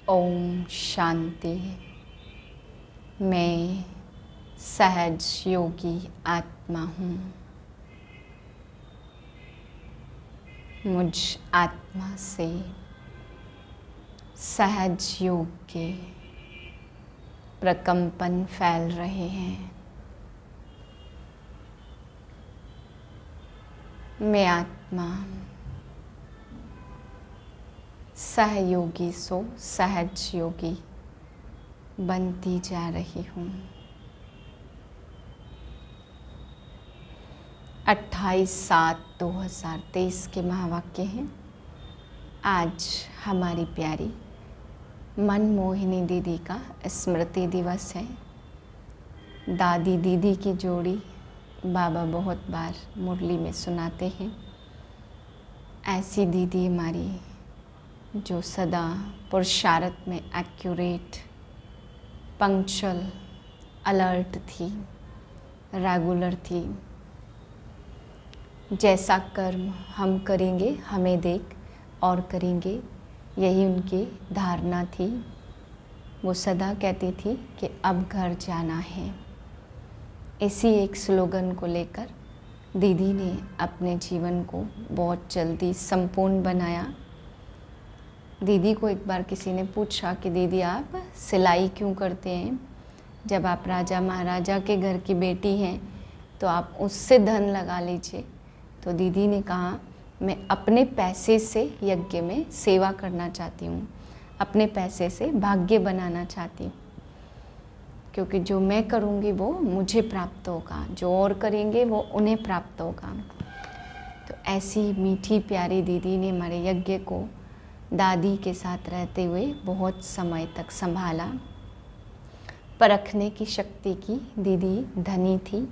ओम शांति। मैं सहज योगी आत्मा हूँ। मुझ आत्मा से सहज योग के प्रकंपन फैल रहे हैं। मैं आत्मा सहयोगी सो सहज योगी बनती जा रही हूँ। 28/7/2023 के महावाक्य हैं। आज हमारी प्यारी मनमोहिनी दीदी का स्मृति दिवस है। दादी दीदी की जोड़ी बाबा बहुत बार मुरली में सुनाते हैं। ऐसी दीदी हमारी जो सदा पुरुषार्थ में एक्यूरेट, पंक्चुअल, अलर्ट थी, रेगुलर थी। जैसा कर्म हम करेंगे हमें देख और करेंगे, यही उनकी धारणा थी। वो सदा कहती थी कि अब घर जाना है। इसी एक स्लोगन को लेकर दीदी ने अपने जीवन को बहुत जल्दी संपूर्ण बनाया। दीदी को एक बार किसी ने पूछा कि दीदी आप सिलाई क्यों करते हैं? जब आप राजा महाराजा के घर की बेटी हैं तो आप उससे धन लगा लीजिए। तो दीदी ने कहा मैं अपने पैसे से यज्ञ में सेवा करना चाहती हूँ, अपने पैसे से भाग्य बनाना चाहती हूँ, क्योंकि जो मैं करूँगी वो मुझे प्राप्त होगा, जो और करेंगे वो उन्हें प्राप्त होगा। तो ऐसी मीठी प्यारी दीदी ने हमारे यज्ञ को दादी के साथ रहते हुए बहुत समय तक संभाला। परखने की शक्ति की दीदी धनी थी।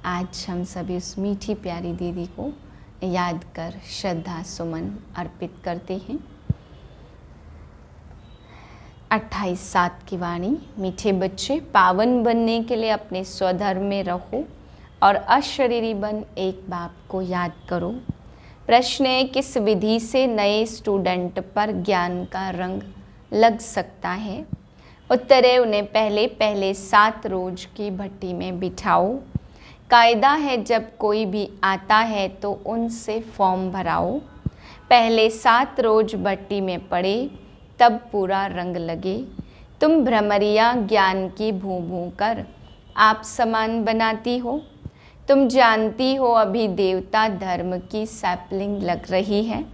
आज हम सभी उस मीठी प्यारी दीदी को याद कर श्रद्धा सुमन अर्पित करते हैं। 28/7 की वाणी। मीठे बच्चे, पावन बनने के लिए अपने स्वधर्म में रहो और अशरीरी बन एक बाप को याद करो। प्रश्न है, किस विधि से नए स्टूडेंट पर ज्ञान का रंग लग सकता है? उत्तर है, उन्हें पहले पहले 7 रोज की भट्टी में बिठाओ। कायदा है, जब कोई भी आता है तो उनसे फॉर्म भराओ। पहले 7 रोज भट्टी में पड़े तब पूरा रंग लगे। तुम भ्रमरिया ज्ञान की भू भू कर आप समान बनाती हो। तुम जानती हो अभी देवता धर्म की सैपलिंग लग रही है।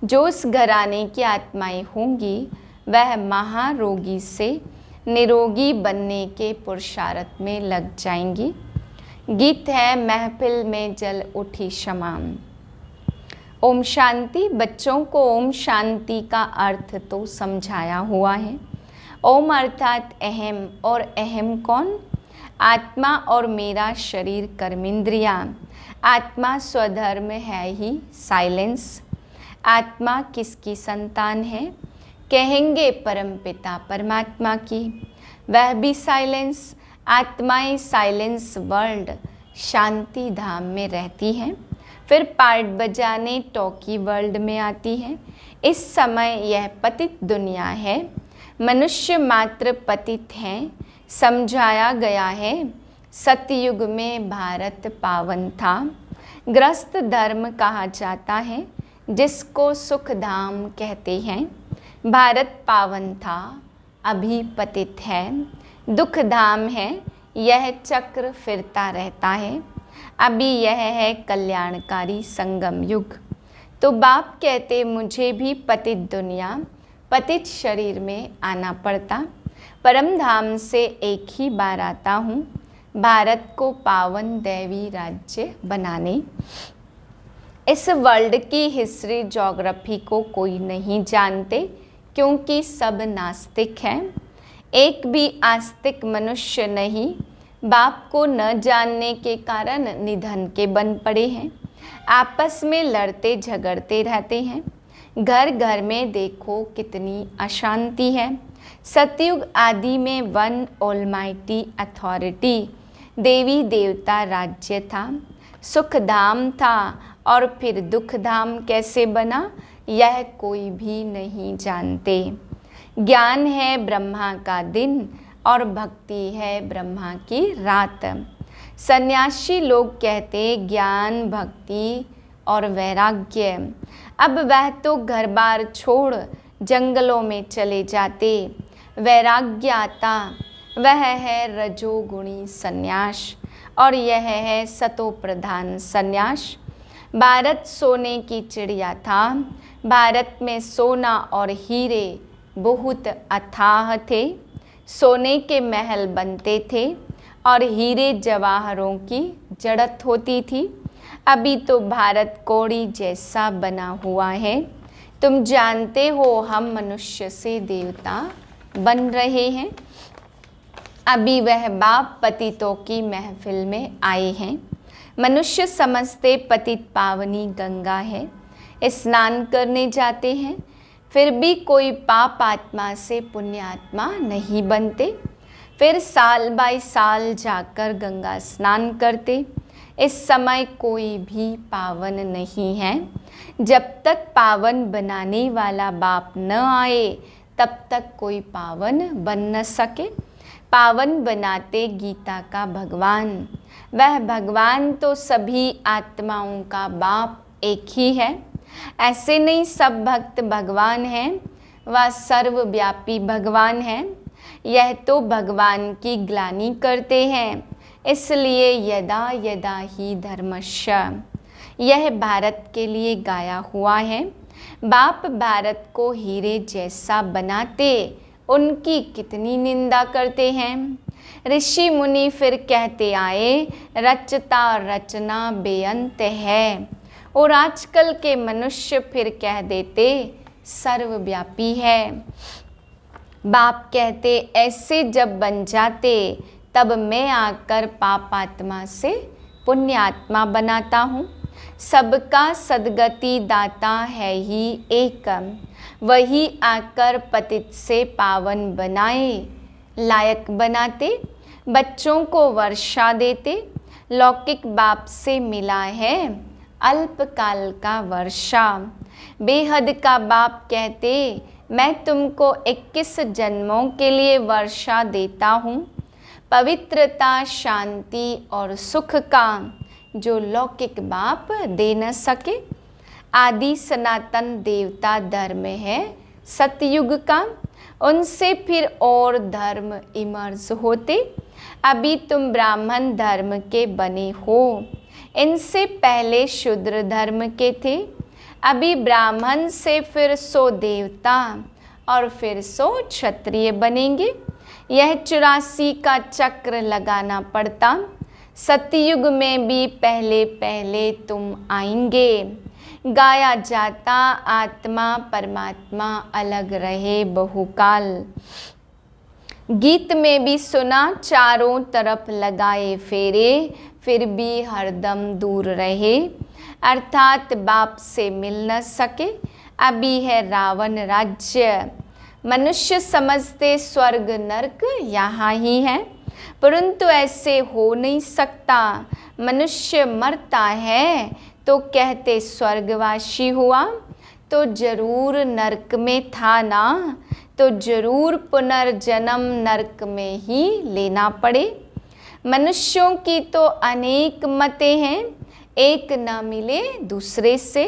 जो उस घराने की आत्माएं होंगी वह महारोगी से निरोगी बनने के पुरुषार्थ में लग जाएंगी। गीत है, महफिल में जल उठी शमाम। ओम शांति। बच्चों को ओम शांति का अर्थ तो समझाया हुआ है। ओम अर्थात अहम, और अहम कौन? आत्मा और मेरा शरीर कर्मेंद्रिया। आत्मा स्वधर्म है ही साइलेंस। आत्मा किसकी संतान है? कहेंगे परमपिता परमात्मा की। वह भी साइलेंस। आत्माएं साइलेंस वर्ल्ड शांति धाम में रहती हैं, फिर पार्ट बजाने टॉकी वर्ल्ड में आती हैं। इस समय यह पतित दुनिया है। मनुष्य मात्र पतित हैं। समझाया गया है सतयुग में भारत पावन था। ग्रस्त धर्म कहा जाता है जिसको सुख धाम कहते हैं। भारत पावन था, अभी पतित है। दुख धाम है, यह चक्र फिरता रहता है। अभी यह है कल्याणकारी संगम युग। तो बाप कहते मुझे भी पतित दुनिया, पतित शरीर में आना पड़ता। परम धाम से एक ही बार आता हूँ, भारत को पावन दैवी राज्य बनाने। इस वर्ल्ड की हिस्ट्री ज्योग्राफी को कोई नहीं जानते, क्योंकि सब नास्तिक हैं। एक भी आस्तिक मनुष्य नहीं। बाप को न जानने के कारण निधन के बन पड़े हैं। आपस में लड़ते झगड़ते रहते हैं। घर घर में देखो कितनी अशांति है। सतयुग आदि में वन ऑलमाइटी अथॉरिटी, देवी देवता राज्य था, सुख धाम था, और फिर दुख धाम कैसे बना यह कोई भी नहीं जानते। ज्ञान है ब्रह्मा का दिन और भक्ति है ब्रह्मा की रात। सन्यासी लोग कहते ज्ञान, भक्ति और वैराग्य। अब वह तो घर बार छोड़ जंगलों में चले जाते। वैराग्य आता, वह है रजोगुणी सन्यास और यह है सतो प्रधान सन्यास। भारत सोने की चिड़िया था। भारत में सोना और हीरे बहुत अथाह थे। सोने के महल बनते थे और हीरे जवाहरों की जड़त होती थी। अभी तो भारत कौड़ी जैसा बना हुआ है। तुम जानते हो हम मनुष्य से देवता बन रहे हैं। अभी वह बाप पतितों की महफिल में आए हैं। मनुष्य समझते पतित पावनी गंगा है, स्नान करने जाते हैं, फिर भी कोई पाप आत्मा से पुण्यात्मा नहीं बनते। फिर साल बाई साल जाकर गंगा स्नान करते। इस समय कोई भी पावन नहीं है। जब तक पावन बनाने वाला बाप न आए तब तक कोई पावन बन न सके। पावन बनाते गीता का भगवान। वह भगवान तो सभी आत्माओं का बाप एक ही है। ऐसे नहीं सब भक्त भगवान हैं, वह सर्वव्यापी भगवान है। यह तो भगवान की ग्लानि करते हैं, इसलिए यदा यदा ही धर्मस्य। यह भारत के लिए गाया हुआ है। बाप भारत को हीरे जैसा बनाते, उनकी कितनी निंदा करते हैं। ऋषि मुनि फिर कहते आए रचता रचना बेअंत है, और आजकल के मनुष्य फिर कह देते सर्वव्यापी है। बाप कहते ऐसे जब बन जाते तब मैं आकर पापात्मा से पुण्यात्मा बनाता हूँ। सबका सद्गति दाता है ही एक, वही आकर पतित से पावन बनाए लायक बनाते। बच्चों को वर्षा देते। लौकिक बाप से मिला है अल्पकाल का वर्षा। बेहद का बाप कहते मैं तुमको 21 जन्मों के लिए वर्षा देता हूँ, पवित्रता, शांति और सुख का जो लौकिक बाप दे न सके। आदि सनातन देवता धर्म है सतयुग का, उनसे फिर और धर्म इमर्ज होते। अभी तुम ब्राह्मण धर्म के बने हो, इनसे पहले शूद्र धर्म के थे। अभी ब्राह्मण से फिर 100 देवता और फिर 100 क्षत्रिय बनेंगे। यह 84 का चक्र लगाना पड़ता। सतयुग में भी पहले पहले तुम आएंगे। गाया जाता आत्मा परमात्मा अलग रहे बहुकाल। गीत में भी सुना चारों तरफ लगाए फेरे, फिर भी हरदम दूर रहे। अर्थात बाप से मिल न सके। अभी है रावण राज्य। मनुष्य समझते स्वर्ग नरक यहाँ ही है, परंतु ऐसे हो नहीं सकता। मनुष्य मरता है तो कहते स्वर्गवासी हुआ, तो जरूर नरक में था ना, तो जरूर पुनर्जन्म नरक में ही लेना पड़े। मनुष्यों की तो अनेक मतें हैं, एक न मिले दूसरे से।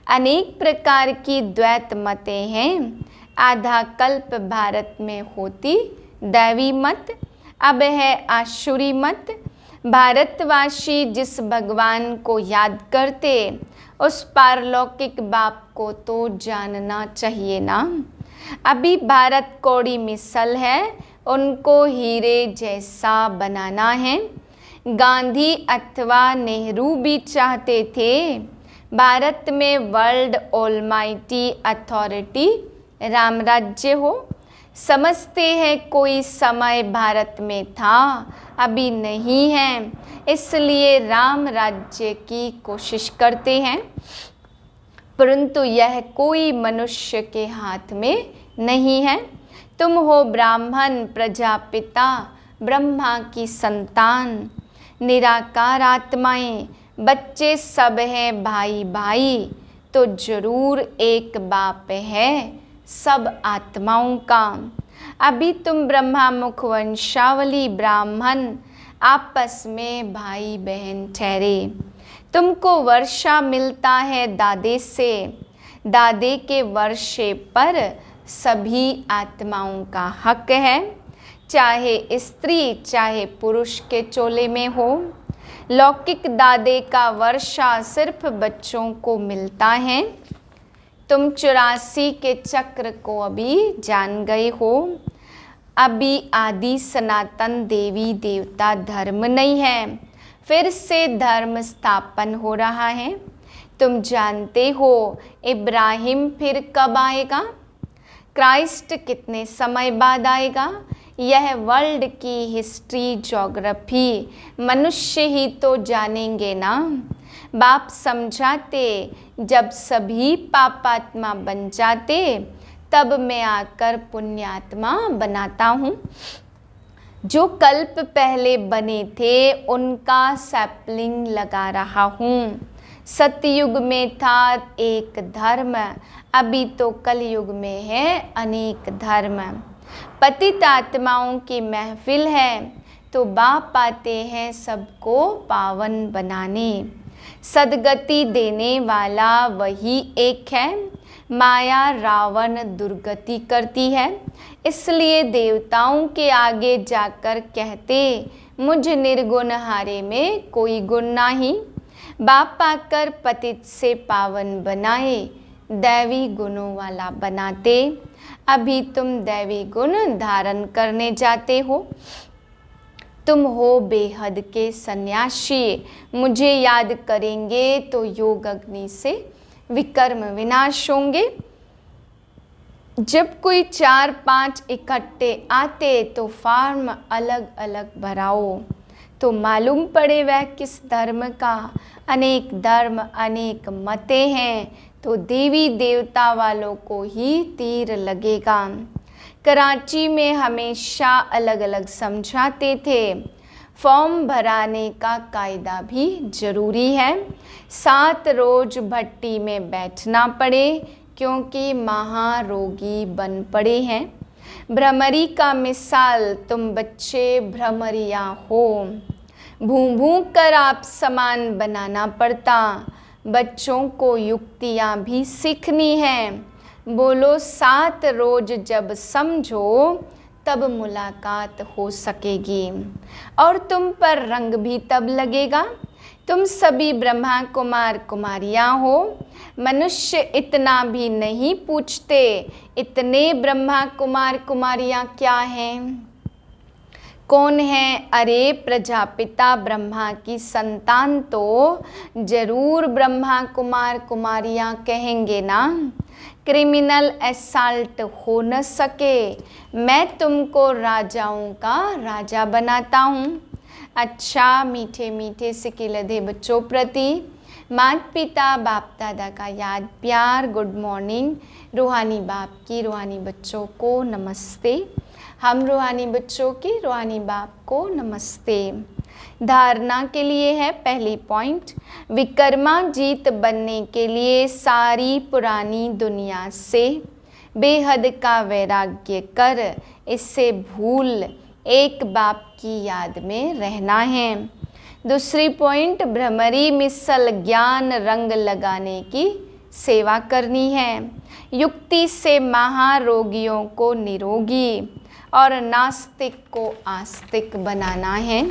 अनेक प्रकार की द्वैत मतें हैं। आधा कल्प भारत में होती दैवी मत, अब है आसुरी मत। भारतवासी जिस भगवान को याद करते, उस पारलौकिक बाप को तो जानना चाहिए ना। अभी भारत कौड़ी मिसल है, उनको हीरे जैसा बनाना है। गांधी अथवा नेहरू भी चाहते थे भारत में वर्ल्ड ऑलमाइटी अथॉरिटी राम राज्य हो। समझते हैं कोई समय भारत में था, अभी नहीं है, इसलिए राम राज्य की कोशिश करते हैं, परंतु यह कोई मनुष्य के हाथ में नहीं है। तुम हो ब्राह्मण प्रजापिता ब्रह्मा की संतान, निराकार आत्माएं, बच्चे सब हैं भाई भाई, तो जरूर एक बाप है सब आत्माओं का। अभी तुम ब्रह्मा मुख वंशावली ब्राह्मण आपस में भाई बहन ठहरे। तुमको वर्षा मिलता है दादे से, दादे के वर्षे पर सभी आत्माओं का हक है, चाहे स्त्री चाहे पुरुष के चोले में हो। लौकिक दादे का वर्षा सिर्फ बच्चों को मिलता है। तुम 84 के चक्र को अभी जान गए हो। अभी आदि सनातन देवी देवता धर्म नहीं है, फिर से धर्म स्थापन हो रहा है। तुम जानते हो इब्राहिम फिर कब आएगा, क्राइस्ट कितने समय बाद आएगा। यह वर्ल्ड की हिस्ट्री ज्योग्राफी मनुष्य ही तो जानेंगे ना। बाप समझाते जब सभी पापात्मा बन जाते तब मैं आकर पुण्यात्मा बनाता हूँ। जो कल्प पहले बने थे उनका सैपलिंग लगा रहा हूँ। सतयुग में था एक धर्म, अभी तो कलयुग में है अनेक धर्म। पतित आत्माओं की महफिल है तो बाप आते हैं सबको पावन बनाने। सदगति देने वाला वही एक है, माया रावण दुर्गति करती है। इसलिए देवताओं के आगे जाकर कहते मुझ निर्गुण हारे में कोई गुण नहीं। बाप आकर पतित से पावन बनाए, दैवी गुणों वाला बनाते। अभी तुम दैवी गुण धारण करने जाते हो। तुम हो बेहद के सन्यासी, मुझे याद करेंगे तो योग अग्नि से विकर्म विनाश होंगे। जब कोई 4-5 इकट्ठे आते तो फॉर्म अलग अलग भराओ तो मालूम पड़े वह किस धर्म का। अनेक धर्म अनेक मतें हैं तो देवी देवता वालों को ही तीर लगेगा। कराची में हमेशा अलग अलग समझाते थे। फॉर्म भराने का कायदा भी जरूरी है। 7 रोज भट्टी में बैठना पड़े क्योंकि महारोगी बन पड़े हैं। भ्रमरी का मिसाल तुम बच्चे भ्रमरिया हो। भूं भूं कर आप समान बनाना पड़ता। बच्चों को युक्तियाँ भी सीखनी हैं। बोलो 7 रोज जब समझो तब मुलाकात हो सकेगी और तुम पर रंग भी तब लगेगा। तुम सभी ब्रह्मा कुमार कुमारियाँ हो। मनुष्य इतना भी नहीं पूछते इतने ब्रह्मा कुमार कुमारियाँ क्या हैं, कौन है। अरे प्रजापिता ब्रह्मा की संतान तो जरूर ब्रह्मा कुमार कुमारियाँ कहेंगे ना। क्रिमिनल असल्ट हो न सके, मैं तुमको राजाओं का राजा बनाता हूँ। अच्छा मीठे मीठे सिकिलधे बच्चों प्रति माता पिता बाप दादा का याद प्यार गुड मॉर्निंग। रूहानी बाप की रूहानी बच्चों को नमस्ते। हम रूहानी बच्चों की रूहानी बाप को नमस्ते। धारणा के लिए है पहली पॉइंट, विकर्मा जीत बनने के लिए सारी पुरानी दुनिया से बेहद का वैराग्य कर इससे भूल एक बाप की याद में रहना है। दूसरी पॉइंट, भ्रमरी मिसल ज्ञान रंग लगाने की सेवा करनी है। युक्ति से महारोगियों को निरोगी और नास्तिक को आस्तिक बनाना है।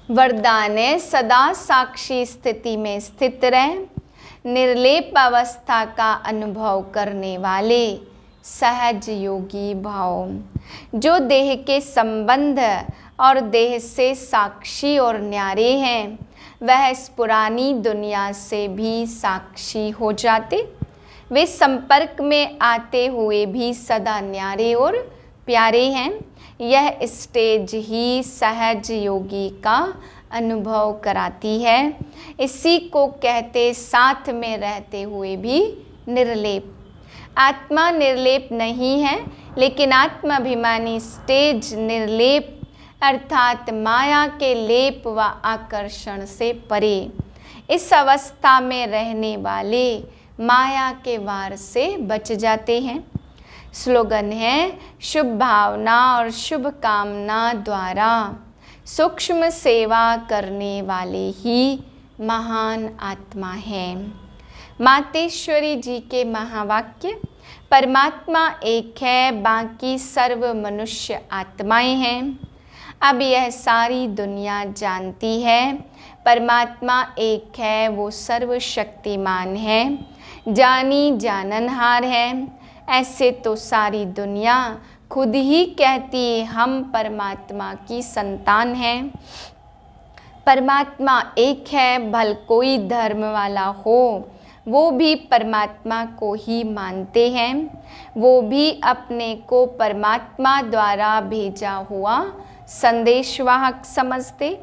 वरदान है सदा साक्षी स्थिति में स्थित रह, निर्लेप अवस्था का अनुभव करने वाले सहज योगी भाव। जो देह के संबंध और देह से साक्षी और न्यारे हैं वह इस पुरानी दुनिया से भी साक्षी हो जाते। वे संपर्क में आते हुए भी सदा न्यारे और प्यारे हैं। यह स्टेज ही सहज योगी का अनुभव कराती है। इसी को कहते साथ में रहते हुए भी निर्लेप। आत्मा निर्लेप नहीं है लेकिन आत्माभिमानी स्टेज निर्लेप अर्थात माया के लेप व आकर्षण से परे। इस अवस्था में रहने वाले माया के वार से बच जाते हैं। स्लोगन है, शुभ भावना और शुभ कामना द्वारा सूक्ष्म सेवा करने वाले ही महान आत्मा हैं। मातेश्वरी जी के महावाक्य, परमात्मा एक है, बाकी सर्व मनुष्य आत्माएं हैं। अब यह सारी दुनिया जानती है परमात्मा एक है, वो सर्वशक्तिमान है, जानी जाननहार है। ऐसे तो सारी दुनिया खुद ही कहती है हम परमात्मा की संतान हैं। परमात्मा एक है, भल कोई धर्म वाला हो वो भी परमात्मा को ही मानते हैं, वो भी अपने को परमात्मा द्वारा भेजा हुआ संदेशवाहक समझते।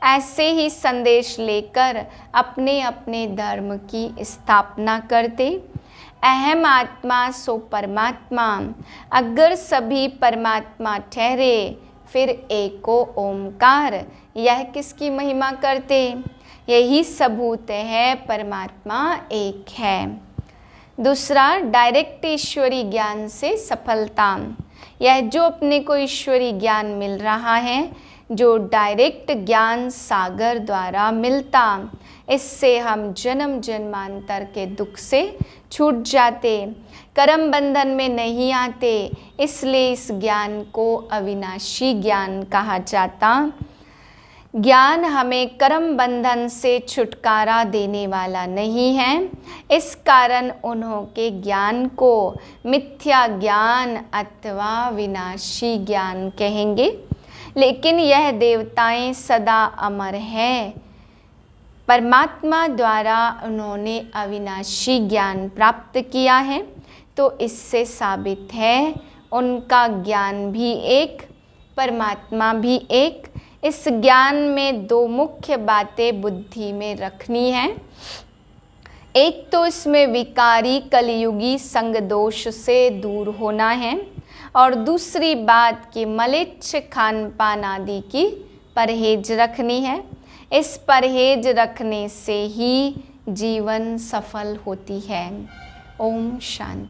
ऐसे ही संदेश लेकर अपने अपने धर्म की स्थापना करते। अहम आत्मा सो परमात्मा, अगर सभी परमात्मा ठहरे फिर एको ओमकार, यह किसकी महिमा करते। यही सबूत है परमात्मा एक है। दूसरा, डायरेक्ट ईश्वरी ज्ञान से सफलता। यह जो अपने को ईश्वरी ज्ञान मिल रहा है, जो डायरेक्ट ज्ञान सागर द्वारा मिलता, इससे हम जन्म जन्मांतर के दुख से छूट जाते, कर्म बंधन में नहीं आते। इसलिए इस ज्ञान को अविनाशी ज्ञान कहा जाता। ज्ञान हमें कर्म बंधन से छुटकारा देने वाला नहीं है, इस कारण उन्होंने ज्ञान को मिथ्या ज्ञान अथवा विनाशी ज्ञान कहेंगे। लेकिन यह देवताएं सदा अमर है। परमात्मा द्वारा उन्होंने अविनाशी ज्ञान प्राप्त किया है, तो इससे साबित है उनका ज्ञान भी एक, परमात्मा भी एक। इस ज्ञान में दो मुख्य बातें बुद्धि में रखनी है। एक तो इसमें विकारी कलयुगी संग दोष से दूर होना है, और दूसरी बात कि मलेच्छ खान पान आदि की परहेज रखनी है। इस परहेज रखने से ही जीवन सफल होती है। ओम शांति।